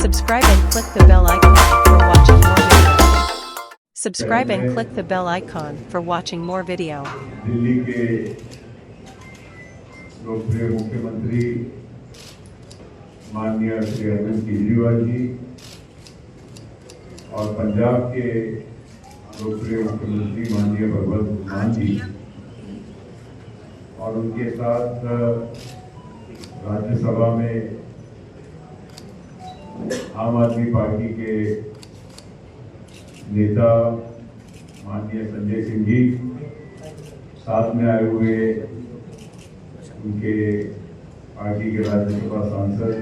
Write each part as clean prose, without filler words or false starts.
Subscribe and click the bell icon for watching more videos. Subscribe and click the bell icon for watching more video. Delhi के लोकप्रिय मुख्यमंत्री माननीय श्री अरविंद केजरीवाल जी और पंजाब के लोकप्रिय मुख्यमंत्री माननीय भगवंत मान जी और उनके साथ राज्यसभा में आम आदमी पार्टी के नेता माननीय संजय सिंह जी, साथ में आए हुए उनके पार्टी के राज्यसभा सांसद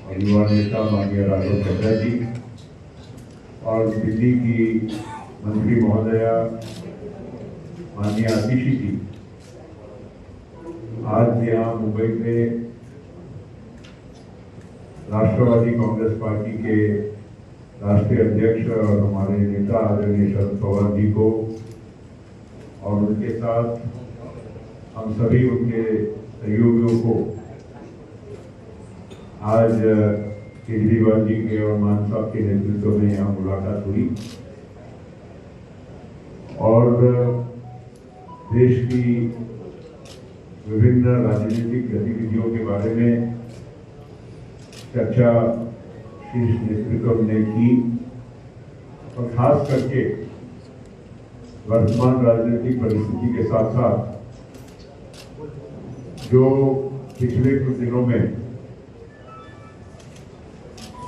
और युवा नेता माननीय राघव चड्ढा जी और दिल्ली की मंत्री महोदया माननीय आतिशी जी आज यहाँ मुंबई में राष्ट्रवादी कांग्रेस पार्टी के राष्ट्रीय अध्यक्ष और हमारे नेता आदरणीय शरद पवार जी को और उनके साथ हम सभी उनके सहयोगियों को आज केजरीवाल जी के और मान साहब के नेतृत्व में यहाँ मुलाकात हुई और देश की विभिन्न राजनीतिक गतिविधियों के बारे में चर्चा शीर्ष नेतृत्व ने की और खास करके वर्तमान राजनीतिक परिस्थिति के साथ साथ जो पिछले कुछ दिनों में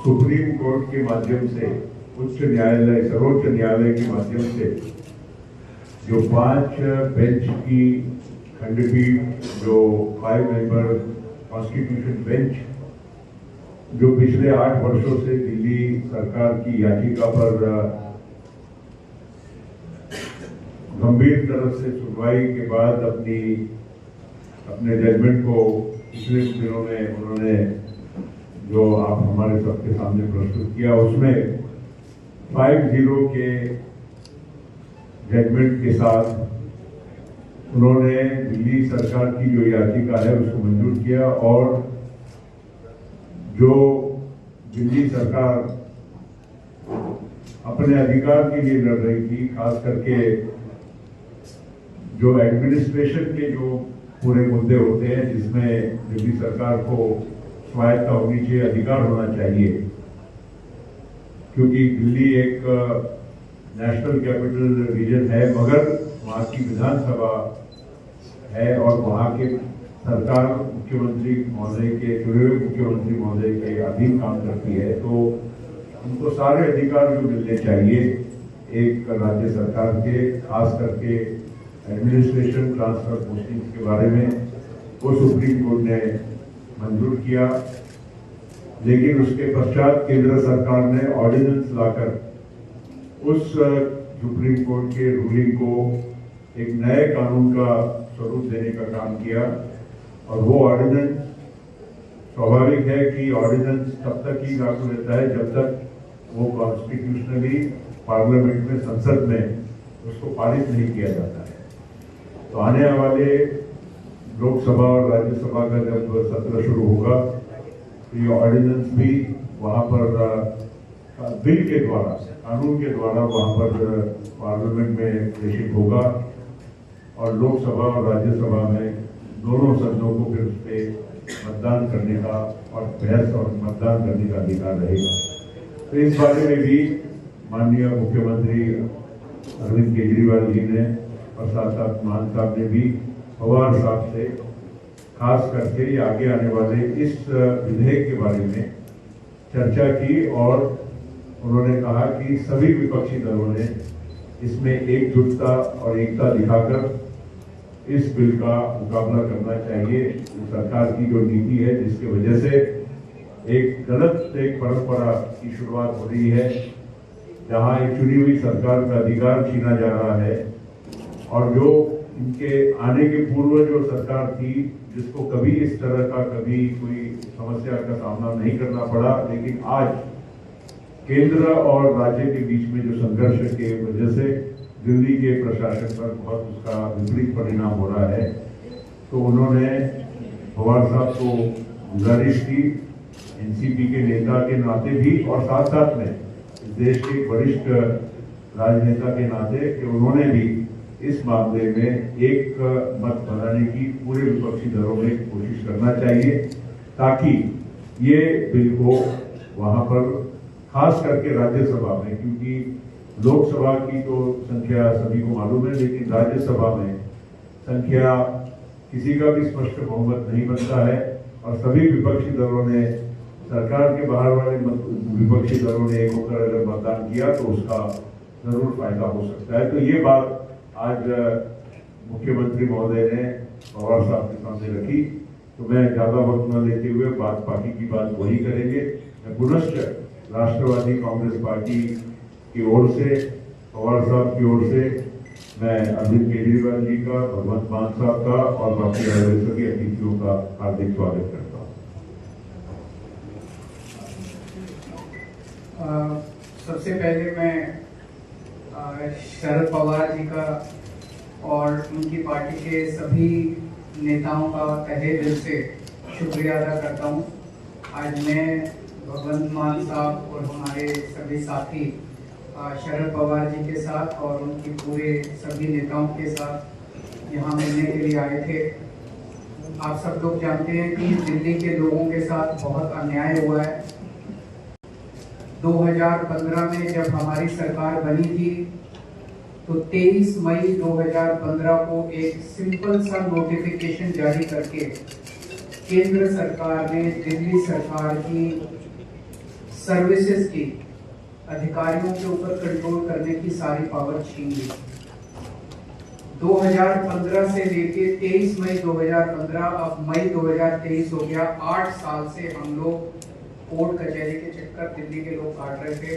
सुप्रीम कोर्ट के माध्यम से उच्च न्यायालय सर्वोच्च न्यायालय के माध्यम से जो 5 बेंच की खंडपीठ जो 5 मेंबर कॉन्स्टिट्यूशन बेंच जो पिछले 8 वर्षों से दिल्ली सरकार की याचिका पर गंभीर तरह से सुनवाई के बाद अपने जजमेंट को पिछले दिनों में उन्होंने जो आप हमारे सबके सामने प्रस्तुत किया उसमें 5-0 के जजमेंट के साथ उन्होंने दिल्ली सरकार की जो याचिका है उसको मंजूर किया और जो दिल्ली सरकार अपने अधिकार के लिए लड़ रही थी, खास करके जो एडमिनिस्ट्रेशन के जो पूरे मुद्दे होते हैं जिसमें दिल्ली सरकार को स्वायत्ता होनी चाहिए, अधिकार होना चाहिए, क्योंकि दिल्ली एक नेशनल कैपिटल रीजन है मगर वहाँ की विधानसभा है और वहाँ के सरकार मुख्यमंत्री महोदय के चुने हुए मुख्यमंत्री महोदय के अधीन काम करती है, तो उनको सारे अधिकार जो मिलने चाहिए एक राज्य सरकार के, खास करके एडमिनिस्ट्रेशन ट्रांसफर पोस्टिंग के बारे में वो सुप्रीम कोर्ट ने मंजूर किया। लेकिन उसके पश्चात केंद्र सरकार ने ऑर्डिनेंस लाकर उस सुप्रीम कोर्ट के रूलिंग को एक नए कानून का स्वरूप देने का काम किया और वो ऑर्डिनेंस स्वाभाविक है कि ऑर्डिनेंस तब तक ही लागू रहता है जब तक वो कॉन्स्टिट्यूशनली पार्लियामेंट में संसद में उसको पारित नहीं किया जाता है। तो आने वाले लोकसभा और राज्यसभा का जब सत्र शुरू होगा तो ये ऑर्डिनेंस भी वहाँ पर बिल के द्वारा कानून के द्वारा वहाँ पर पार्लियामेंट में प्रेषित होगा और लोकसभा और राज्यसभा में दोनों सदनों को फिर उस पर मतदान करने का और बहस और मतदान करने का अधिकार रहेगा। तो इस बारे में भी माननीय मुख्यमंत्री अरविंद केजरीवाल जी ने और साथ साथ मान साहब ने भी पवार साहब से खास करके आगे आने वाले इस विधेयक के बारे में चर्चा की और उन्होंने कहा कि सभी विपक्षी दलों ने इसमें एकजुटता और एकता दिखाकर इस बिल का मुकाबला करना चाहिए। सरकार की जो नीति है जिसकी वजह से एक गलत परंपरा की शुरुआत हो रही है जहां एक चुनी हुई सरकार का अधिकार छीना जा रहा है और जो इनके आने के पूर्व जो सरकार थी जिसको कभी इस तरह का कभी कोई समस्या का सामना नहीं करना पड़ा, लेकिन आज केंद्र और राज्य के बीच में जो संघर्ष के वजह से दिल्ली के प्रशासन पर बहुत उसका विपरीत परिणाम हो रहा है, तो उन्होंने पवार साहब को गुजारिश की एनसीपी के नेता के नाते भी और साथ साथ में इस देश के वरिष्ठ राजनेता के नाते कि उन्होंने भी इस मामले में एक मत बनाने की पूरे विपक्षी दलों में कोशिश करना चाहिए, ताकि ये बिल को वहां पर खास करके राज्यसभा में, क्योंकि लोकसभा की तो संख्या सभी को मालूम है, लेकिन राज्यसभा में संख्या किसी का भी स्पष्ट बहुमत नहीं बनता है और सभी विपक्षी दलों ने, सरकार के बाहर वाले विपक्षी दलों ने एक होकर अगर मतदान किया तो उसका जरूर फायदा हो सकता है। तो ये बात आज मुख्यमंत्री महोदय ने पवार साहब के सामने रखी, तो मैं ज्यादा वक्त न लेते हुए बाकी की बात वही करेंगे। मैं पुनश्च राष्ट्रवादी कांग्रेस पार्टी की ओर से, पवार साहब की ओर से मैं अरविंद केजरीवाल जी का, भगवंत मान साहब का और बाकी सभी अतिथियों का हार्दिक स्वागत करता हूँ। सबसे पहले मैं शरद पवार जी का और उनकी पार्टी के सभी नेताओं का तहे दिल से शुक्रिया अदा करता हूँ। आज मैं भगवंत मान साहब और हमारे सभी साथी शरद पवार जी के साथ और उनकी पूरे सभी नेताओं के साथ यहाँ मिलने के लिए आए थे। आप सब लोग जानते हैं कि दिल्ली के लोगों के साथ बहुत अन्याय हुआ है। 2015 में जब हमारी सरकार बनी थी तो 23 मई 2015 को एक सिंपल सा नोटिफिकेशन जारी करके केंद्र सरकार ने दिल्ली सरकार की सर्विसेज की अधिकारियों के ऊपर कंट्रोल करने की सारी पावर छीन ली। 2015 से लेके 23 मई 2015, अब मई 2023 हो गया। 8 साल से हम लोग कोर्ट कचहरी के चक्कर दिल्ली के लोग काट रहे थे।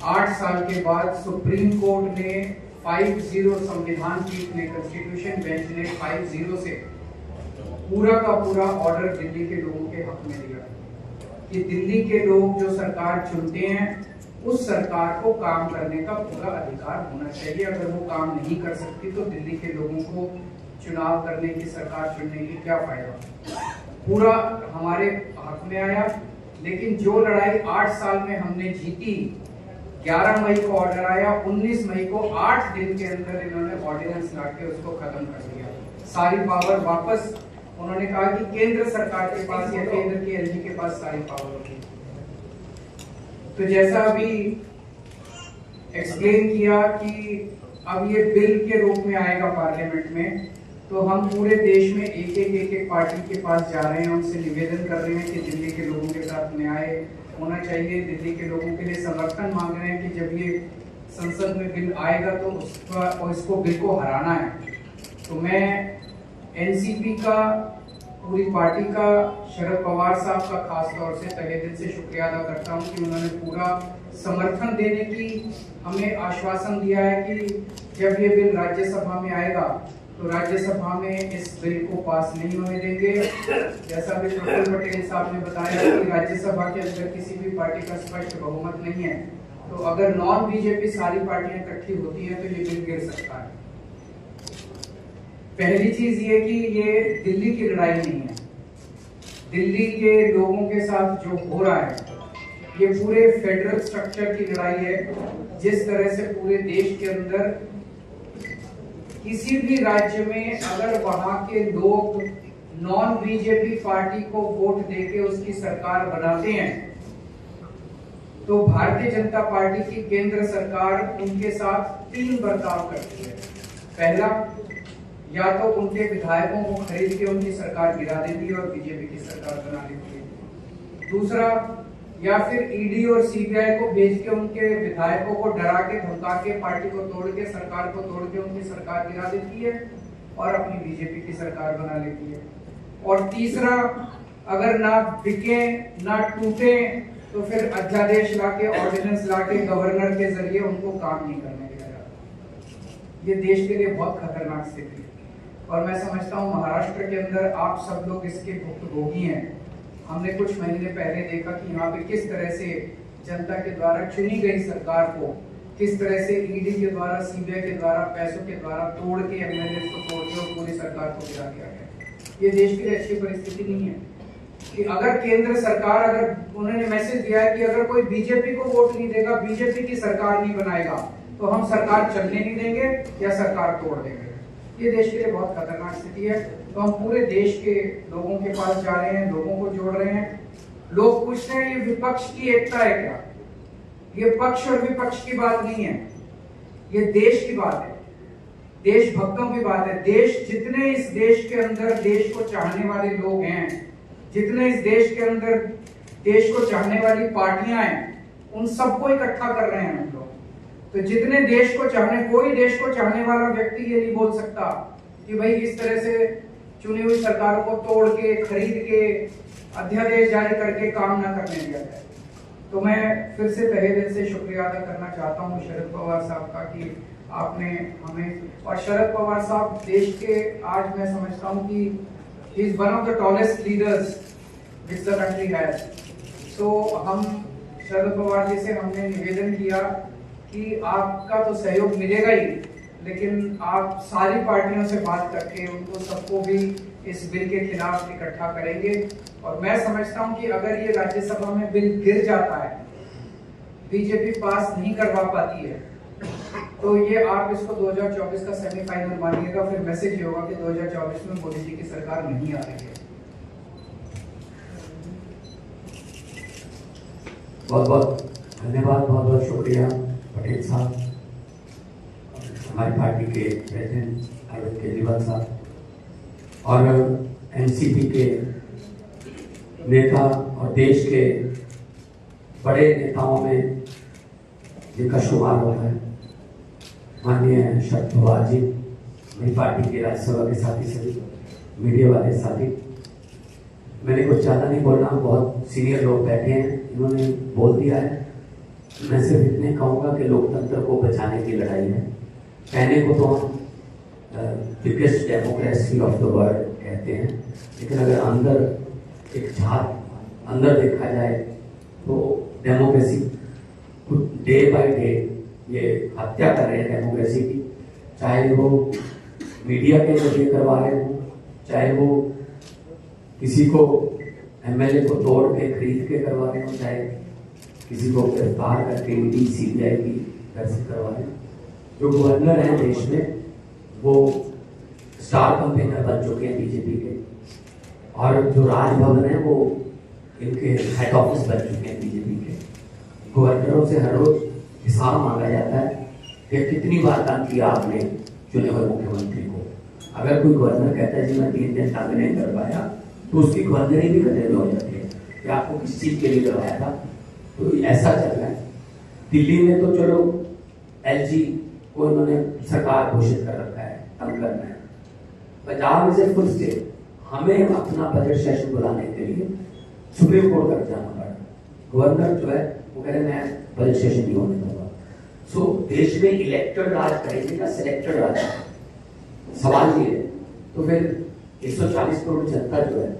8 साल के बाद सुप्रीम कोर्ट ने 5-0, संविधान पीठ ने, कॉन्स्टिट्यूशन बेंच ने 5-0 से पूरा का पूरा ऑर्डर दिल्ली के लोगों के हक में दिया कि दिल्ली के लोग जो सरकार चुनते हैं उस सरकार को काम करने का पूरा अधिकार होना चाहिए। अगर वो काम नहीं कर सकती तो दिल्ली के लोगों को चुनाव करने की, सरकार चुनने की क्या फायदा। पूरा हमारे हक में आया। लेकिन जो लड़ाई 8 साल में हमने जीती, 11 मई को ऑर्डर आया, 19 मई को 8 दिन के अंदर इन्होंने ऑर्डिनेंस लाके उसको खत्म कर दिया। सारी पावर वापस, उन्होंने कहा कि केंद्र सरकार के पास या केंद्र के एलजी के पास सारी पावर होगी। तो जैसा अभी एक्सप्लेन किया कि अब ये बिल के रूप में आएगा पार्लियामेंट में, तो हम पूरे देश में एक पार्टी के पास जा रहे हैं, उनसे निवेदन कर रहे हैं कि दिल्ली के लोगों के साथ न्याय होना चाहिए। दिल्ली के लोगों के लिए समर्थन मांग रहे हैं कि जब ये संसद में बिल आएगा तो इसको बिल को हराना है। तो मैं एनसीपी का, पूरी पार्टी का, शरद पवार साहब का खास तौर से तहे दिल से शुक्रिया अदा करता हूं कि उन्होंने पूरा समर्थन देने की हमें आश्वासन दिया है कि जब ये बिल राज्यसभा में आएगा तो राज्यसभा में इस बिल को पास नहीं होने देंगे। जैसा भी प्रफुल्ल पटेल साहब ने बताया कि राज्यसभा के अंदर किसी भी पार्टी का स्पष्ट बहुमत नहीं है, तो अगर नॉन बीजेपी सारी पार्टियां इकट्ठी होती हैं तो ये बिल गिर सकता है। पहली चीज ये कि ये दिल्ली की लड़ाई नहीं है, दिल्ली के लोगों के साथ जो हो रहा है ये पूरे फेडरल स्ट्रक्चर की लड़ाई है। जिस तरह से पूरे देश के अंदर किसी भी राज्य में अगर वहां के लोग नॉन बीजेपी पार्टी को वोट देके उसकी सरकार बनाते हैं तो भारतीय जनता पार्टी की केंद्र सरकार उनके साथ 3 बर्ताव करती है। पहला, या तो उनके विधायकों को खरीद के उनकी सरकार गिरा देती है और बीजेपी की सरकार बना लेती है। दूसरा, या फिर ईडी और सीबीआई को भेज के उनके विधायकों को डरा के, धमका के, पार्टी को तोड़ के, सरकार को तोड़ के उनकी सरकार गिरा देती है और अपनी बीजेपी की सरकार बना लेती है। और तीसरा, अगर ना बिके ना टूटे तो फिर अध्यादेश लाके, ऑर्डिनेंस लाके गवर्नर के जरिए उनको काम नहीं करने दिया जाता। ये देश के लिए बहुत खतरनाक स्थिति है और मैं समझता हूँ महाराष्ट्र के अंदर आप सब लोग इसके भुक्तभोगी हैं। हमने कुछ महीने पहले देखा कि यहाँ पे किस तरह से जनता के द्वारा चुनी गई सरकार को किस तरह से ईडी के द्वारा, सीबीआई के द्वारा, पैसों के द्वारा तोड़ के, एमएलए को तोड़ के और पूरी सरकार को गिरा दिया गया। ये देश के लिए अच्छी परिस्थिति नहीं है। कि अगर केंद्र सरकार, अगर उन्होंने मैसेज दिया है कि अगर कोई बीजेपी को वोट नहीं देगा, बीजेपी की सरकार नहीं बनाएगा, तो हम सरकार चलने नहीं देंगे या सरकार तोड़ देंगे। ये देश के लिए बहुत खतरनाक स्थिति है। तो हम पूरे देश के लोगों के पास जा रहे हैं, लोगों को जोड़ रहे हैं। लोग पूछते हैं ये विपक्ष की एकता है क्या? ये पक्ष और विपक्ष की बात नहीं है, ये देश की बात है, देशभक्तों की बात है। देश, जितने इस देश के अंदर देश को चाहने वाले लोग हैं, जितने इस देश के अंदर देश को चाहने वाली पार्टियां हैं, उन सबको इकट्ठा कर रहे हैं हम लोग। तो जितने देश को चाहने, कोई देश को चाहने वाला व्यक्ति ये नहीं बोल सकता कि भाई इस तरह से चुनी हुई सरकारों को तोड़ के, खरीद के, अध्यादेश जारी करके काम ना करने दिया जाए। तो मैं फिर से तहे दिल से शुक्रिया अदा करना चाहता हूँ शरद पवार साहब का कि आपने हमें, और शरद पवार साहब देश के, आज मैं समझता हूँ कि he is one of the tallest leaders which the country has. So हम शरद पवार जी से हमने निवेदन किया कि आपका तो सहयोग मिलेगा ही, लेकिन आप सारी पार्टियों से बात करके उनको सबको भी इस बिल के खिलाफ इकट्ठा करेंगे। और मैं समझता हूं कि अगर ये राज्यसभा में बिल गिर जाता है, बीजेपी पास नहीं करवा पाती है, तो ये आप इसको 2024 का सेमीफाइनल मानिएगा। फिर मैसेज ये होगा कि 2024 में मोदी जी की सरकार नहीं आ रही है। बहुत बहुत धन्यवाद, बहुत बहुत शुक्रिया पटेल साहब, हमारी पार्टी के प्रेसिडेंट अरविंद केजरीवाल साहब और एनसीपी के नेता और देश के बड़े नेताओं में जिनका शुमार होता है माननीय शरद पवार जी, मेरी पार्टी के राज्यसभा के साथी, सभी मीडिया वाले साथी। मैंने कुछ ज़्यादा नहीं बोलना, बहुत सीनियर लोग बैठे हैं, इन्होंने बोल दिया है। मैं सिर्फ इतने कहूँगा कि लोकतंत्र को बचाने की लड़ाई है। कहने को तो हम biggest democracy of the world कहते हैं, लेकिन अगर अंदर एक झांक अंदर देखा जाए तो डेमोक्रेसी डे बाय डे ये हत्या कर रहे हैं डेमोक्रेसी की। चाहे वो मीडिया के जरिए करवा रहे हो, चाहे वो किसी को एमएलए को तोड़ के खरीद के करवा रहे हो, चाहे किसी को गिरफ्तार करके ईडी सीबीआई की घर से करवा रहे हो। जो गवर्नर हैं देश में वो स्टार कैंपेनर बन चुके हैं बीजेपी के, और जो राजभवन है वो इनके हेड ऑफिस बन चुके हैं बीजेपी के। गवर्नरों से हर रोज हिसाब मांगा जाता है कि कितनी बार काम किया आपने चुने हुए मुख्यमंत्री को। अगर कोई गवर्नर कहता है जी मैं 3 दिन काम नहीं कर पाया, तो उसकी गवर्नरी भी खतरे में हो जाती है कि आपको किस चीज के लिए करवाया था। तो ऐसा चल रहा है। दिल्ली में तो चलो एलजी को इन्होंने सरकार घोषित कर रखा है, तंग करना है। पंजाब में से फुल स्टे, हमें अपना बजट सेशन बुलाने के लिए सुप्रीम कोर्ट तक जाना पड़ा। गवर्नर जो है वो कह रहे मैं बजट सेशन नहीं होने दूंगा। सो देश में इलेक्टेड राज करेंगे या सिलेक्टेड राज, सवाल ये है। तो फिर 140 करोड़ जनता जो है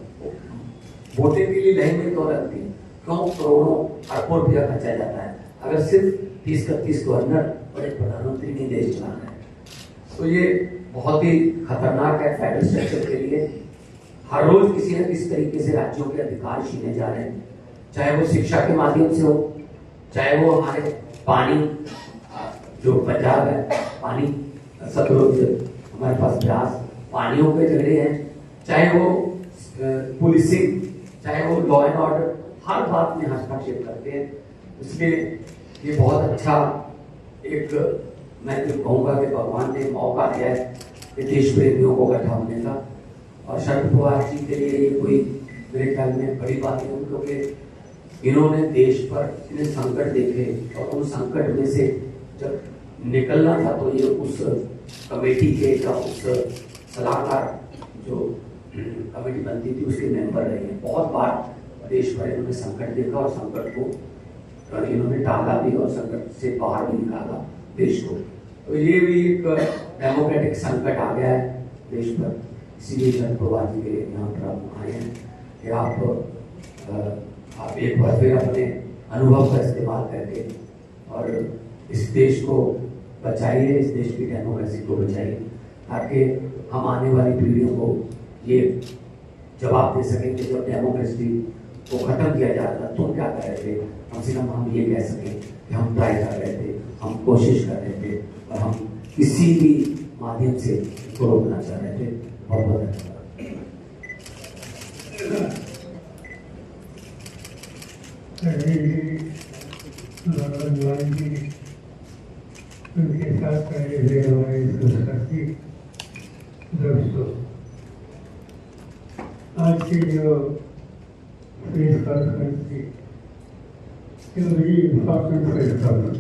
वोटिंग के लिए लाइन में क्यों लगती है? क्यों करोड़ों अरबों रुपया खर्चा जाता है अगर सिर्फ 30-31 गवर्नर और एक प्रधानमंत्री ने देश चलाना है? तो ये बहुत ही खतरनाक है फेडरल स्ट्रक्चर के लिए। हर रोज किसी न किसी तरीके से राज्यों के अधिकार छीने जा रहे हैं, चाहे वो शिक्षा के माध्यम से हो, चाहे वो हमारे पानी, जो पंजाब है पानी सतलुज, हमारे पास ब्यास, पानियों के झगड़े हैं, चाहे वो पुलिसिंग, चाहे वो लॉ एंड ऑर्डर, हर बात में हस्तक्षेप करते हैं। इसलिए ये बहुत अच्छा एक, मैं तो कहूँगा कि भगवान ने मौका दिया है कि देश प्रेमियों को इकट्ठा होने का। और शरद पवार जी के लिए ये कोई मेरे ख्याल में बड़ी बात नहीं, क्योंकि इन्होंने देश पर इतने संकट देखे और उन संकट में से जब निकलना था तो ये उस कमेटी के या उस सलाहकार जो कमेटी बनती थी उसके मेंबर रहे हैं। बहुत बार देश पर इन्होंने संकट देखा और संकट को इन्होंने टाला भी और संकट से बाहर भी निकाला देश को। तो ये भी एक डेमोक्रेटिक संकट आ गया है देश पर। इसीलिए शरद पवार जी के यहाँ पर आप आए हैं कि आप एक बार फिर अपने अनुभव का इस्तेमाल करके और इस देश को बचाइए, इस देश की डेमोक्रेसी को बचाइए, ताकि हम आने वाली पीढ़ियों को ये जवाब दे सकेंगे। जब डेमोक्रेसी को खत्म किया जा रहा था तो क्या कर रहे थे, कम से कम हम ये कह सकें कि हम ट्राई कर रहे थे, हम कोशिश कर रहे थे और हम किसी भी माध्यम से इसको रोकना चाह रहे थे। बहुत बहुत धन्यवाद। उनके साथ रहे हुए हमारे संस्कृति दोस्तों, आज की जो प्रेस कॉन्फ्रेंस थी वेरी इम्पोर्टेंट प्रेस कॉन्फ्रेंस,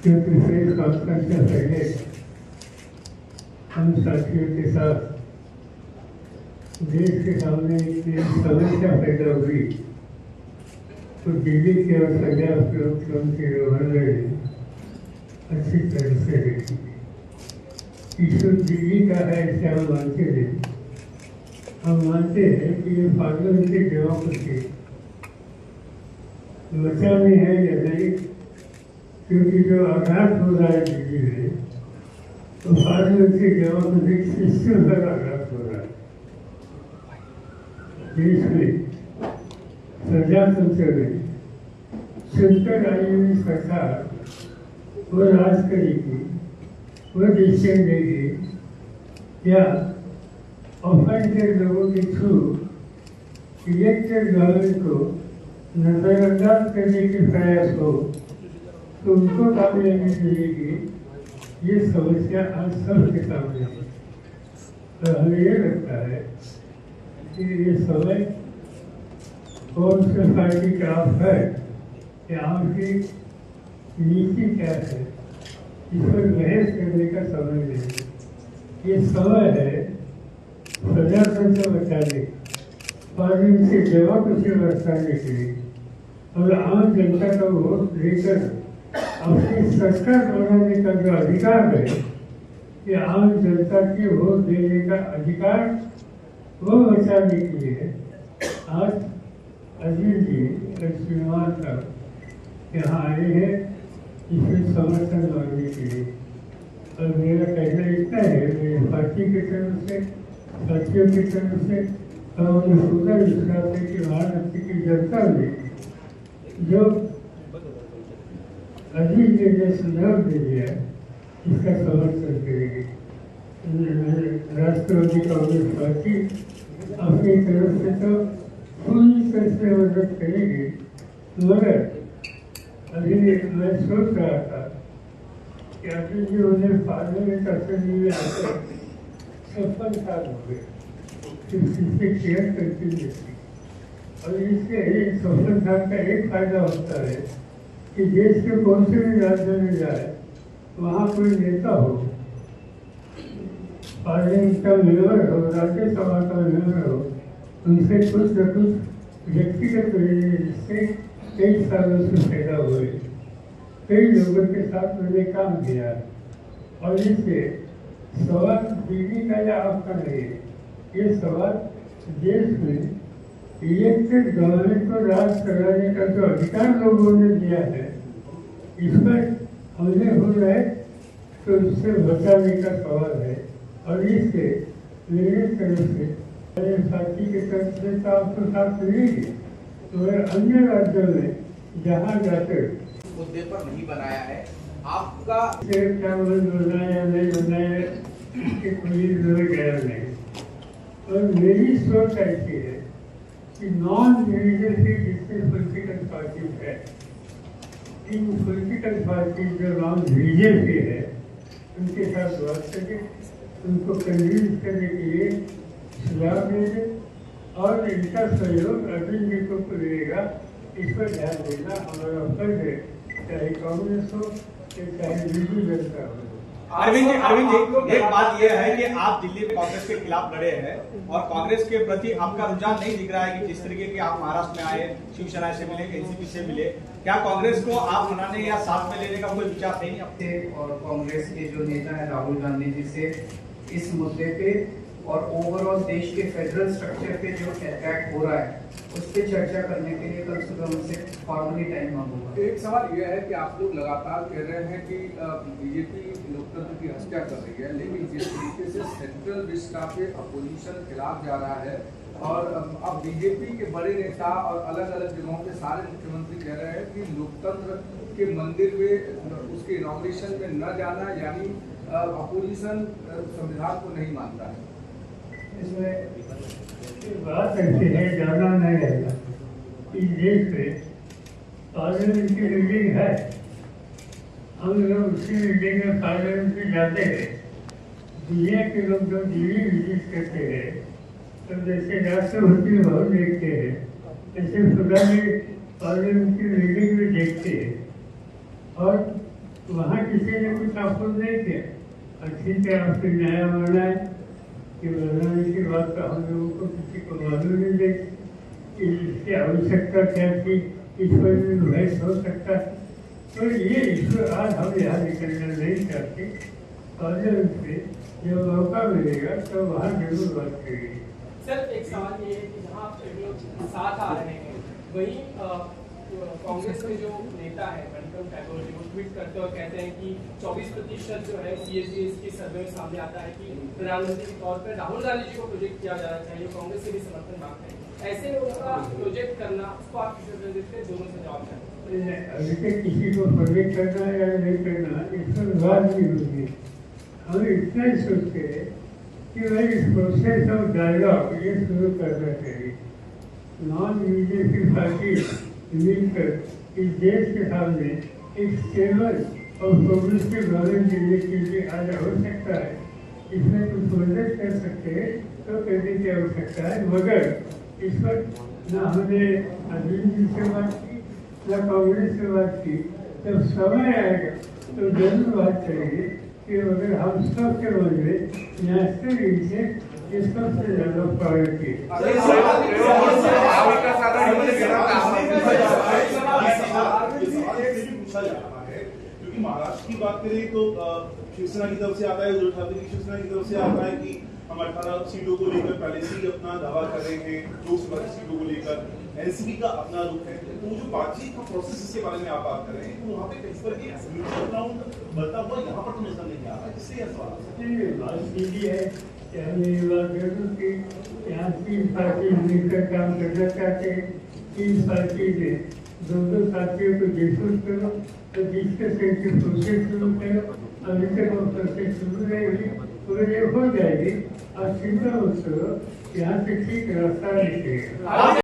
क्योंकि प्रेस कॉन्फ्रेंस से पहले हम साथियों के साथ देश के सामने इतनी समस्या पैदा हुई तो दिल्ली के और पंजाब के मुख्यमंत्री ने अच्छी तरह से देखी। इशू दिल्ली का है, इसे हम मानते हैं। हम मानते हैं कि ये पार्लियामेंट्री डेमोक्रेसी बचानी है या नहीं, क्योंकि जो आघात हो रहा है दिल्ली में तो पार्लियामेंट्री डेमोक्रेटिक सिस्टम पर आघात हो रहा है। देश में प्रजातंत्र में चुनकर आई हुई सरकार वो राज करेगी, वो डिसीजन देगी या ऑफेंडेड लोगों के थ्रू इलेक्टेड गवर्नमेंट को नजरअंदाज करने के प्रयास हो तो उनको कामयाबी मिलेगी। ये समस्या आज सबके सामने है। तो हमें ये लगता है कि ये समय कौन से पार्टी का आप है कि आपकी नीति क्या है, इस पर बहस करने का समय नहीं। ये समय है प्रजातंत्र बचाने, पार्लियामेंट्री डेमोक्रेसी बचाने के लिए और आम जनता का वोट लेकर अपनी सरकार बनाने का जो अधिकार है, ये आम जनता की वोट देने का अधिकार वो बचाने के लिए आज अजीत जी श्रीमान साहब यहाँ आए हैं इसमें समर्थन मांगने के लिए। और मेरा कहना इतना है, मेरी पार्टी की तरफ से, साथियों की तरफ से और मुझे पूरा विश्वास है कि महाराष्ट्र की जनता ने जो अजीत जी ने सुझाव दे दिया इसका समर्थन करेगी। राष्ट्रवादी कांग्रेस पार्टी अपनी तरफ से तो पूरी तरह से मदद करेगी, मगर अभी मैं सोच रहा था कि अभी जो उन्हें पार्लियामेंट असेंबली में आते 56 साल हो गए, इससे केयर करती थी। और इससे 56 साल का एक फायदा होता है कि देश के कौन से भी राज्य में जाए वहाँ कोई नेता हो, पार्लियामेंट का मेंबर हो, राज्यसभा का मेंबर हो, उनसे कुछ न कुछ व्यक्तिगत जिससे कई सालों से पैदा हुए, कई लोगों के साथ मैंने काम किया और इससे सवाल दिल्ली का या आपका नहीं है, ये सवाल देश में इलेक्टेड गवर्नमेंट को राज कराने का जो अधिकार लोगों ने दिया है, इस पर हमले हो रहे तो इससे बचाने का सवाल है। और इससे मेरे तरफ से, मेरे साथी के तरफ से तो आपको साथ मिलेगी, तो अन्य राज्यों में जहाँ जाकर मुद्दे पर नहीं बनाया है। आपका क्या बनाया नहीं बनाया इसके कोई गया नहीं। और मेरी सोच ऐसी है कि नॉन रिलीजियसली जितने पॉलिटिकल पार्टीज है, इन पॉलिटिकल पार्टीज जो नॉन रिलीजियसली है उनके साथ बात करके उनको कन्विंस करने के लिए सुझाव देंगे और इनका सहयोग अरविंद जी को मिलेगा। इस पर ध्यान देना हमारा फर्ज है, चाहे कांग्रेस हो चाहे बीजेपी जनता हो। अरविंद जी, एक बात यह है कि आप दिल्ली में कांग्रेस के खिलाफ लड़े हैं और कांग्रेस के प्रति आपका रुझान नहीं दिख रहा है कि जिस तरीके के आप महाराष्ट्र में आए, शिवसेना से मिले, एनसीपी से मिले, क्या कांग्रेस को आप मनाने या साथ में लेने का कोई विचार नहीं? और कांग्रेस के जो नेता है राहुल गांधी जी से इस मुद्दे पे और ओवरऑल देश के फेडरल स्ट्रक्चर पे जो अटैक हो रहा है उस पर चर्चा करने के लिए कल सुबह उनसे फॉर्मली टाइम मांगूंगा। एक सवाल यह है कि आप लोग लगातार कह रहे हैं कि बीजेपी लोकतंत्र की हत्या कर रही है, लेकिन जिस तरीके से सेंट्रल विस्टा पे अपोजिशन खिलाफ जा रहा है और अब बीजेपी के बड़े नेता और अलग अलग जगहों पे सारे मुख्यमंत्री कह रहे हैं कि लोकतंत्र के मंदिर में उसके इनॉग्रेशन में न जाना, यानी अपोजिशन संविधान को नहीं मानता है। इसमें बात ऐसी है, जाना नहीं रहता। इस देश में पार्लियामेंट की बिल्डिंग है, हम लोग उसी बिल्डिंग में पार्लियामेंट में जाते हैं। दुनिया के लोग जो दिल्ली विजिट करते हैं तो जैसे राष्ट्रपति भवन देखते हैं, ऐसे खुदा भी पार्लियामेंट की बिल्डिंग में देखते हैं और वहाँ किसी ने कुछ अफसोस नहीं किया। अच्छी तरह आपसे न्याय माना है कि बनाने की बात तो हम लोगों को किसी को मालूम नहीं है कि इसकी आवश्यकता क्या थी, इस पर भी बहस हो सकता है। तो ये इश्यू आज हम यहाँ निकलना नहीं चाहते। पार्लियामेंट में जब मौका मिलेगा तो वहाँ जरूर बात करेंगे। सर एक सवाल ये है कि जहाँ आप लोग साथ आ रहे हैं, वहीं कांग्रेस के जो नेता है मणिकम टैगोर जी, वो ट्वीट करते और कहते हैं कि 24% जो है CAGS की सर्वे में सामने आता है कि प्रधानमंत्री के तौर पर राहुल गांधी जी को प्रोजेक्ट किया जाना चाहिए, कांग्रेस से भी समर्थन मांगते हैं। ऐसे में उनका प्रोजेक्ट करना, उसको आप किसी देखते हैं, दोनों से जवाब दें। अभी तक किसी को प्रोजेक्ट करना या नहीं करना इस पर बात नहीं होगी। हम इतना ही सोचते हैं कि भाई इस प्रोसेस ऑफ डायलॉग ये शुरू करना चाहिए। नॉन बीजेपी पार्टी मिलकर इस देश के सामने एक स्टेबल और प्रोग्रेसिव गवर्नमेंट देने के लिए आज हो सकता है। इसमें कुछ मदद कर सकते हैं तो करने की आवश्यकता है, मगर इस पर न हमने अरविंद जी से बात की न कांग्रेस से बात की। जब समय आएगा तो जरूर बात करेंगे कि अगर हम सब के मन में नेशनल इंटरेस्ट ये सबसे ज्यादा प्रायोरिटी क्योंकि महाराष्ट्र की बात करें तो शिवसेना की तरफ से आता है, उद्धव ठाकरे की शिवसेना की तरफ से आता है कि हम 18 सीटों को लेकर पहले से ही अपना दावा कर रहे हैं, लोकसभा की सीटों को लेकर एनसीपी का अपना रुख है। तो जो बातचीत का प्रोसेस इसके बारे में आप बात कर रहे हैं, तो वहाँ पे कहीं पर म्यूचुअल ग्राउंड बनता हुआ यहाँ पर तो नजर नहीं आ रहा, इससे यह सवाल बात सीधी है। ये बात जरूर कि यहाँ 3 पार्टी मिलकर काम करना चाहते हैं। 3 पार्टी ने दो साथियों को डिस्कस करो तो डिस्कशन की प्रोसेस शुरू करो। अभी तक वो प्रोसेस शुरू नहीं हुई, तो ये हो जाएगी। और चिंता मत करो, यहाँ से ठीक रास्ता निकलेगा।